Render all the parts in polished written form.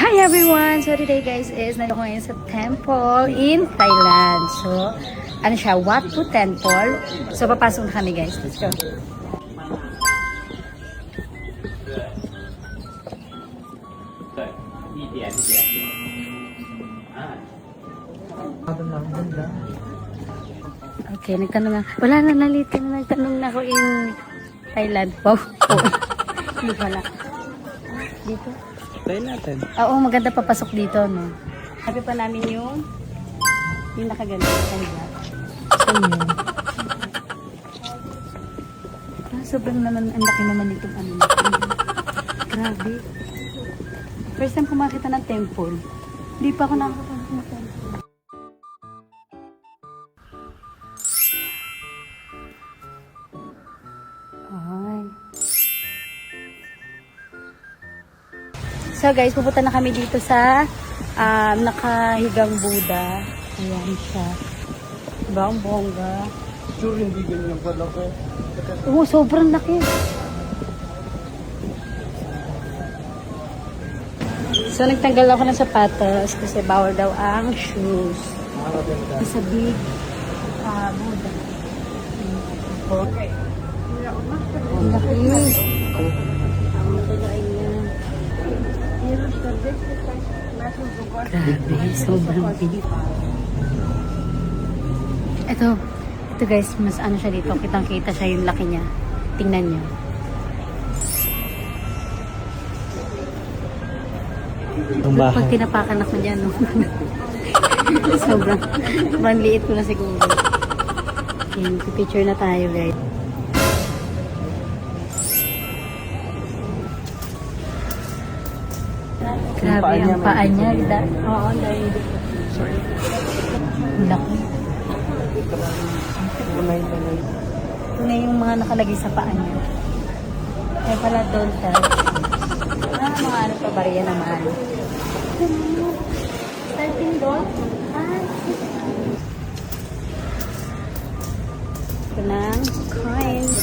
Hi everyone! So today guys is nandito ko ngayon sa temple in Thailand. So, ano siya? Wat Phu Temple. So, papasok na kami guys. Let's go. Okay, nagtanong na. Wala na nalito na nagtanong na ako in Thailand. Wow. Hindi pala. Dito. Try natin. Oo, maganda papasok dito, no? Sabi pa namin yung nakaganda. Saan yun? Sobrang naman, ang laki naman itong ano. Grabe. First time ko makita ng temple. Hindi pa ako nakakapagod ng temple. Ay. So guys, pupunta na kami dito sa nakahigang Buddha. Ayan siya. Diba? Ang bongga. Sure, hindi ganyan pala ko. Oo, sobrang laki. So, nagtanggal ako ng sapatos kasi bawal daw ang shoes. Sa big Buddha. Okay. Ang laki. Grabe, sobrang big. Ito guys, mas ano siya dito, kitang-kita siya yung laki niya. Tingnan niyo. Pag tinapakan ako dyan, no? sobrang liit ko na siguro. Okay, picture na tayo guys. Grabe ang paa niya. Oo, ang dahil. Laki. Ito na yung mga nakalagay sa paa niya. Kaya pala don't touch. Mga ano pa, bariya naman. Starting doon. Ito ng coins.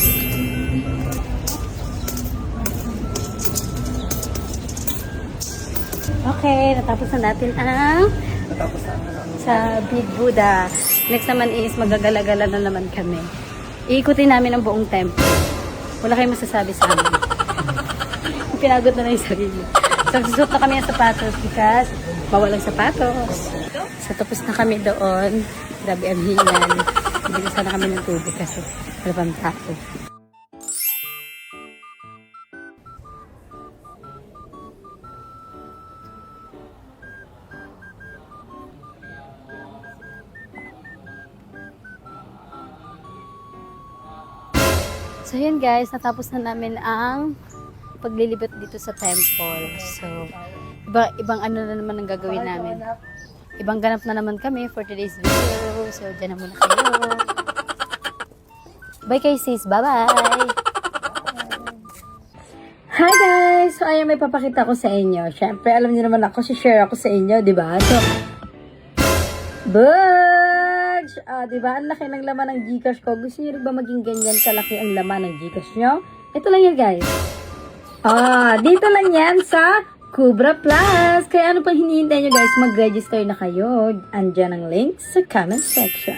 Okay, natapos na natin ang sa Big Buddha. Next naman is magagala-gala na naman kami. Iikutin namin ang buong temple. Wala kayong masasabi sa amin. Pinagod na lang yung sarili. So, susot na kami ng sapatos because bawal ang sapatos. So, tapos na kami doon. Grabe ang hingan. Hindi ko sana kami ng tubig kasi wala pang tao. So, yun guys, natapos na namin ang paglilibot dito sa temple. So, ibang ano na naman ang gagawin namin. Ibang ganap na naman kami for today's video. So, dyan na muna kayo. Bye kay sis. Bye-bye! Hi guys! So, ayan may papakita ko sa inyo. Siyempre, alam niyo naman ako, share ako sa inyo, di ba? So, diba? Ang laki ng laman ng Gcash ko. Gusto niyo rin ba maging ganyan kalaki ang laman ng Gcash nyo? Ito lang yan, guys. Dito lang yan sa Kubra Plus. Kaya ano pa hinihintay nyo, guys? Mag-register na kayo. Andyan ang link sa comment section.